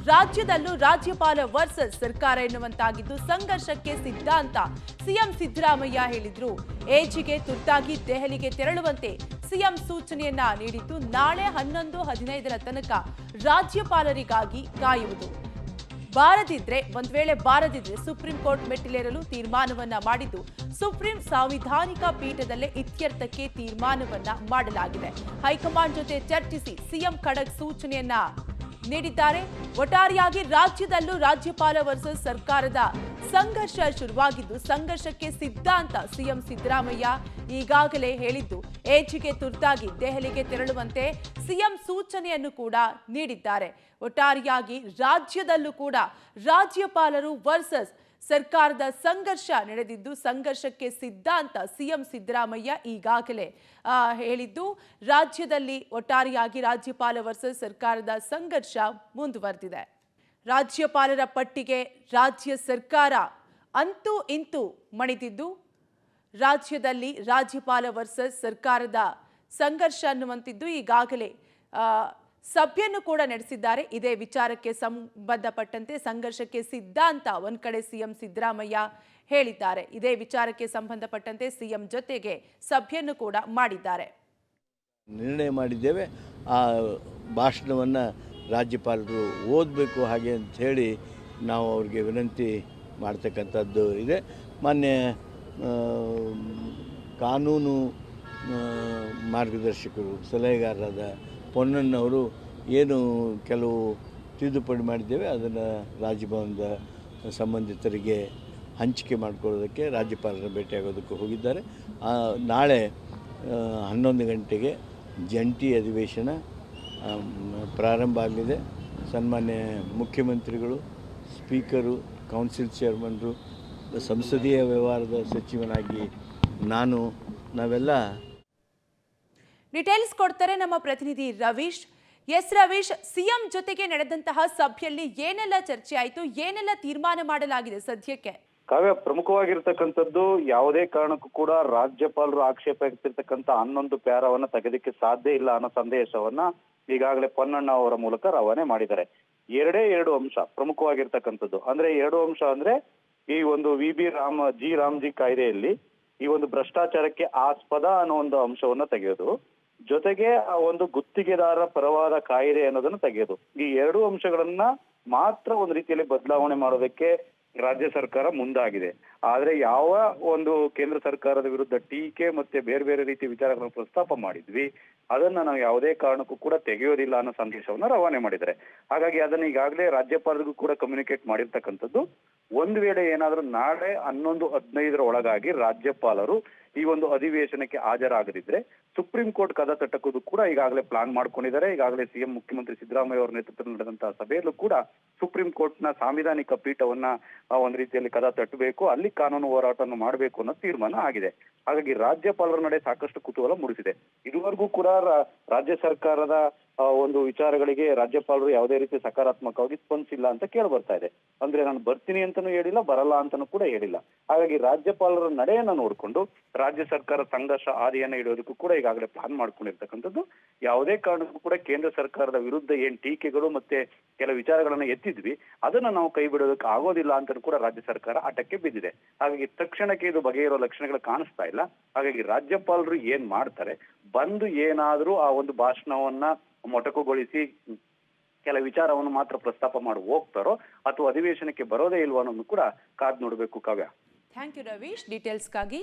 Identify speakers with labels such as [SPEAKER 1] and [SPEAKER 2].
[SPEAKER 1] ರಾಜ್ಯದಲ್ಲೂ ರಾಜ್ಯಪಾಲ ವರ್ಸಸ್ ಸರ್ಕಾರ ಎನ್ನುವಂತಾಗಿದ್ದು ಸಂಘರ್ಷಕ್ಕೆ ಸಿದ್ಧ ಅಂತ ಸಿಎಂ ಸಿದ್ದರಾಮಯ್ಯ ಹೇಳಿದ್ರು. ಏಜಿಗೆ ತುರ್ತಾಗಿ ದೆಹಲಿಗೆ ತೆರಳುವಂತೆ ಸಿಎಂ ಸೂಚನೆಯನ್ನ ನೀಡಿದ್ದು ನಾಳೆ 11-15 ತನಕ ರಾಜ್ಯಪಾಲರಿಗಾಗಿ ಕಾಯುವುದು. ಒಂದ್ ವೇಳೆ ಬಾರದಿದ್ರೆ ಸುಪ್ರೀಂ ಕೋರ್ಟ್ ಮೆಟ್ಟಿಲೇರಲು ತೀರ್ಮಾನವನ್ನ ಮಾಡಿದ್ದು ಸುಪ್ರೀಂ ಸಾಂವಿಧಾನಿಕ ಪೀಠದಲ್ಲೇ ಇತ್ಯರ್ಥಕ್ಕೆ ತೀರ್ಮಾನವನ್ನ ಮಾಡಲಾಗಿದೆ. ಹೈಕಮಾಂಡ್ ಜೊತೆ ಚರ್ಚಿಸಿ ಸಿಎಂ ಖಡಕ್ ಸೂಚನೆಯನ್ನ ನೀಡಿದ್ದಾರೆ. ಒಟ್ಟಾರೆಯಾಗಿ ರಾಜ್ಯದಲ್ಲೂ ರಾಜ್ಯಪಾಲ ವರ್ಸಸ್ ಸರ್ಕಾರದ ಸಂಘರ್ಷ ಶುರುವಾಗಿದ್ದು ಸಂಘರ್ಷಕ್ಕೆ ಸಿದ್ಧ ಅಂತ ಸಿಎಂ ಸಿದ್ದರಾಮಯ್ಯ ಈಗಾಗಲೇ ಹೇಳಿದ್ದು ಏಜಿಗೆ ತುರ್ತಾಗಿ ದೆಹಲಿಗೆ ತೆರಳುವಂತೆ ಸಿಎಂ ಸೂಚನೆಯನ್ನು ಕೂಡ ನೀಡಿದ್ದಾರೆ. ಒಟ್ಟಾರೆಯಾಗಿ ರಾಜ್ಯದಲ್ಲೂ ಕೂಡ ರಾಜ್ಯಪಾಲರು ವರ್ಸಸ್ ಸರ್ಕಾರದ ಸಂಘರ್ಷ ನಡೆದಿದ್ದು ಸಂಘರ್ಷಕ್ಕೆ ಸಿದ್ಧ ಅಂತ ಸಿಎಂ ಸಿದ್ದರಾಮಯ್ಯ ಈಗಾಗಲೇ ಹೇಳಿದ್ದು ರಾಜ್ಯದಲ್ಲಿ ಒಟ್ಟಾರೆಯಾಗಿ ರಾಜ್ಯಪಾಲ ವರ್ಸಸ್ ಸರ್ಕಾರದ ಸಂಘರ್ಷ ಮುಂದುವರೆದಿದೆ. ರಾಜ್ಯಪಾಲರ ಪಟ್ಟಿಗೆ ರಾಜ್ಯ ಸರ್ಕಾರ ಅಂತೂ ಇಂತೂ ಮಣಿದಿದ್ದು ರಾಜ್ಯದಲ್ಲಿ ರಾಜ್ಯಪಾಲ ವರ್ಸಸ್ ಸರ್ಕಾರದ ಸಂಘರ್ಷ ಅನ್ನುವಂತಿದ್ದು ಈಗಾಗಲೇ ಸಭೆಯನ್ನು ಕೂಡ ನಡೆಸಿದ್ದಾರೆ. ಇದೇ ವಿಚಾರಕ್ಕೆ ಸಂಬಂಧಪಟ್ಟಂತೆ ಸಂಘರ್ಷಕ್ಕೆ ಸಿದ್ಧ ಅಂತ ಒಂದ್ ಕಡೆ ಸಿಎಂ ಸಿದ್ದರಾಮಯ್ಯ ಹೇಳಿದ್ದಾರೆ. ಇದೇ ವಿಚಾರಕ್ಕೆ ಸಂಬಂಧಪಟ್ಟಂತೆ ಸಿಎಂ ಜೊತೆಗೆ ಸಭೆಯನ್ನು ಕೂಡ ಮಾಡಿದ್ದಾರೆ.
[SPEAKER 2] ನಿರ್ಣಯ ಮಾಡಿದ್ದೇವೆ. ಆ ಭಾಷಣವನ್ನು ರಾಜ್ಯಪಾಲರು ಓದಬೇಕು ಹಾಗೆ ಅಂತ ಹೇಳಿ ನಾವು ಅವ್ರಿಗೆ ವಿನಂತಿ ಮಾಡ್ತಕ್ಕಂಥದ್ದು ಇದೆ. ಮಾನ್ಯ ಕಾನೂನು ಮಾರ್ಗದರ್ಶಕರು ಸಲಹೆಗಾರರಾದ ಪೊನ್ನಣ್ಣವರು ಏನು ಕೆಲವು ತಿದ್ದುಪಡಿ ಮಾಡಿದ್ದೇವೆ ಅದನ್ನು ರಾಜಭವನದ ಸಂಬಂಧಿತರಿಗೆ ಹಂಚಿಕೆ ಮಾಡಿಕೊಳ್ಳೋದಕ್ಕೆ ರಾಜ್ಯಪಾಲರ ಭೇಟಿಯಾಗೋದಕ್ಕೆ ಹೋಗಿದ್ದಾರೆ. ನಾಳೆ 11 ಗಂಟೆಗೆ ಜಂಟಿ ಅಧಿವೇಶನ ಪ್ರಾರಂಭ ಆಗಲಿದೆ. ಸನ್ಮಾನ್ಯ ಮುಖ್ಯಮಂತ್ರಿಗಳು, ಸ್ಪೀಕರು, ಕೌನ್ಸಿಲ್ ಚೇರ್ಮನ್ರು, ಸಂಸದೀಯ ವ್ಯವಹಾರದ ಸಚಿವನಾಗಿ ನಾವೆಲ್ಲ
[SPEAKER 1] ಡೀಟೇಲ್ಸ್ ಕೊಡ್ತಾರೆ ನಮ್ಮ ಪ್ರತಿನಿಧಿ ರವೀಶ್. ರವೀಶ್, ಸಿಎಂ ಜೊತೆಗೆ ನಡೆದಂತಹ ಸಭೆಯಲ್ಲಿ ಏನೆಲ್ಲ ಚರ್ಚೆ ಆಯಿತು, ಏನೆಲ್ಲ ತೀರ್ಮಾನ ಮಾಡಲಾಗಿದೆ ಸದ್ಯಕ್ಕೆ?
[SPEAKER 3] ಕಾವ್ಯ, ಪ್ರಮುಖವಾಗಿರ್ತಕ್ಕಂಥದ್ದು ಯಾವುದೇ ಕಾರಣಕ್ಕೂ ಕೂಡ ರಾಜ್ಯಪಾಲರು ಆಕ್ಷೇಪ ಇರ್ತಿರ್ತಕ್ಕಂಥ 11 ಪ್ಯಾರವನ್ನ ತೆಗೆದಕ್ಕೆ ಸಾಧ್ಯ ಇಲ್ಲ ಅನ್ನೋ ಸಂದೇಶವನ್ನ ಈಗಾಗಲೇ ಪೊನ್ನಣ್ಣ ಅವರ ಮೂಲಕ ರವಾನೆ ಮಾಡಿದ್ದಾರೆ. ಎರಡು ಅಂಶ ಪ್ರಮುಖವಾಗಿರ್ತಕ್ಕಂಥದ್ದು. ಅಂದ್ರೆ 2 ಅಂಶ ಅಂದ್ರೆ ಈ ಒಂದು ರಾಮ್ಜಿ ಕಾಯ್ದೆಯಲ್ಲಿ ಈ ಒಂದು ಭ್ರಷ್ಟಾಚಾರಕ್ಕೆ ಆಸ್ಪದ ಅನ್ನೋ ಒಂದು ಅಂಶವನ್ನ ತೆಗೆಯೋದು, ಜೊತೆಗೆ ಆ ಒಂದು ಗುತ್ತಿಗೆದಾರರ ಪರವಾದ ಕಾಯ್ದೆ ಅನ್ನೋದನ್ನ ತೆಗೆಯೋದು. ಈ 2 ಅಂಶಗಳನ್ನ ಮಾತ್ರ ಒಂದು ರೀತಿಯಲ್ಲಿ ಬದಲಾವಣೆ ಮಾಡೋದಕ್ಕೆ ರಾಜ್ಯ ಸರ್ಕಾರ ಮುಂದಾಗಿದೆ. ಆದ್ರೆ ಯಾವ ಒಂದು ಕೇಂದ್ರ ಸರ್ಕಾರದ ವಿರುದ್ಧ ಟೀಕೆ ಮತ್ತೆ ಬೇರೆ ಬೇರೆ ರೀತಿ ವಿಚಾರಗಳನ್ನು ಪ್ರಸ್ತಾಪ ಮಾಡಿದ್ವಿ ಅದನ್ನ ನಾವು ಯಾವುದೇ ಕಾರಣಕ್ಕೂ ಕೂಡ ತೆಗೆಯೋದಿಲ್ಲ ಅನ್ನೋ ಸಂದೇಶವನ್ನ ರವಾನೆ ಮಾಡಿದ್ದಾರೆ. ಹಾಗಾಗಿ ಅದನ್ನ ಈಗಾಗಲೇ ರಾಜ್ಯಪಾಲರಿಗೂ ಕೂಡ ಕಮ್ಯುನಿಕೇಟ್ ಮಾಡಿರ್ತಕ್ಕಂಥದ್ದು. ಒಂದು ವೇಳೆ ಏನಾದ್ರೂ ನಾಳೆ 11-15 ಒಳಗಾಗಿ ರಾಜ್ಯಪಾಲರು ಈ ಒಂದು ಅಧಿವೇಶನಕ್ಕೆ ಹಾಜರಾಗದಿದ್ರೆ ಸುಪ್ರೀಂ ಕೋರ್ಟ್ ಕದ ತಟ್ಟಕೋದು ಕೂಡ ಈಗಾಗಲೇ ಪ್ಲಾನ್ ಮಾಡ್ಕೊಂಡಿದ್ದಾರೆ. ಈಗಾಗಲೇ ಸಿಎಂ ಮುಖ್ಯಮಂತ್ರಿ ಸಿದ್ದರಾಮಯ್ಯ ಅವರ ನೇತೃತ್ವದಲ್ಲಿ ನಡೆದಂತಹ ಸಭೆಯಲ್ಲೂ ಕೂಡ ಸುಪ್ರೀಂ ಕೋರ್ಟ್ನ ಸಾಂವಿಧಾನಿಕ ಪೀಠವನ್ನ ಒಂದು ರೀತಿಯಲ್ಲಿ ಕದ ತಟ್ಟಬೇಕು, ಅಲ್ಲಿ ಕಾನೂನು ಹೋರಾಟವನ್ನು ಮಾಡಬೇಕು ಅನ್ನೋ ತೀರ್ಮಾನ ಆಗಿದೆ. ಹಾಗಾಗಿ ರಾಜ್ಯಪಾಲರ ನಡೆ ಸಾಕಷ್ಟು ಕುತೂಹಲ ಮೂಡಿಸಿದೆ. ಇದುವರೆಗೂ ಕೂಡ ರಾಜ್ಯ ಸರ್ಕಾರದ ಒಂದು ವಿಚಾರಗಳಿಗೆ ರಾಜ್ಯಪಾಲರು ಯಾವುದೇ ರೀತಿ ಸಕಾರಾತ್ಮಕವಾಗಿ ಸ್ಪಂದಿಸಿಲ್ಲ ಅಂತ ಕೇಳಿ ಬರ್ತಾ ಇದೆ. ಅಂದ್ರೆ ನಾನು ಬರ್ತೀನಿ ಅಂತಾನೂ ಹೇಳಿಲ್ಲ, ಬರಲ್ಲ ಅಂತಾನೂ ಕೂಡ ಹೇಳಿಲ್ಲ. ಹಾಗಾಗಿ ರಾಜ್ಯಪಾಲರ ನಡೆಯನ್ನ ನೋಡಿಕೊಂಡು ರಾಜ್ಯ ಸರ್ಕಾರ ಸಂಘರ್ಷ ಹಾದಿಯನ್ನ ಹಿಡಿಯೋದಕ್ಕೂ ಕೂಡ ಈಗಾಗಲೇ ಪ್ಲಾನ್ ಮಾಡ್ಕೊಂಡಿರ್ತಕ್ಕಂಥದ್ದು. ಯಾವುದೇ ಕಾರಣಕ್ಕೂ ಕೂಡ ಕೇಂದ್ರ ಸರ್ಕಾರದ ವಿರುದ್ಧ ಏನ್ ಟೀಕೆಗಳು ಮತ್ತೆ ಕೆಲವು ವಿಚಾರಗಳನ್ನ ಎತ್ತಿದ್ವಿ ಅದನ್ನ ನಾವು ಕೈ ಬಿಡೋದಕ್ಕೆ ಆಗೋದಿಲ್ಲ ಅಂತ ಕೂಡ ರಾಜ್ಯ ಸರ್ಕಾರ ಆಟಕ್ಕೆ ಬಿದ್ದಿದೆ. ಹಾಗಾಗಿ ತಕ್ಷಣಕ್ಕೆ ಇದು ಬಗೆಯಿರೋ ಲಕ್ಷಣಗಳು ಕಾಣಿಸ್ತಾ ಇಲ್ಲ. ಹಾಗಾಗಿ ರಾಜ್ಯಪಾಲರು ಏನ್ ಮಾಡ್ತಾರೆ, ಬಂದು ಏನಾದ್ರೂ ಆ ಒಂದು ಭಾಷಣವನ್ನ ಮೊಟಕುಗೊಳಿಸಿ ಕೆಲ ವಿಚಾರವನ್ನು ಮಾತ್ರ ಪ್ರಸ್ತಾಪ ಮಾಡಿ ಹೋಗ್ತಾರೋ ಅಥವಾ ಅಧಿವೇಶನಕ್ಕೆ ಬರೋದೇ ಇಲ್ವೋ ಅನ್ನೋದು ಕೂಡ ಕಾದ್ ನೋಡ್ಬೇಕು. ಕಾವ್ಯ,
[SPEAKER 1] ಥ್ಯಾಂಕ್ ಯು ರವೀಶ್ ಡೀಟೇಲ್ಸ್ಗಾಗಿ.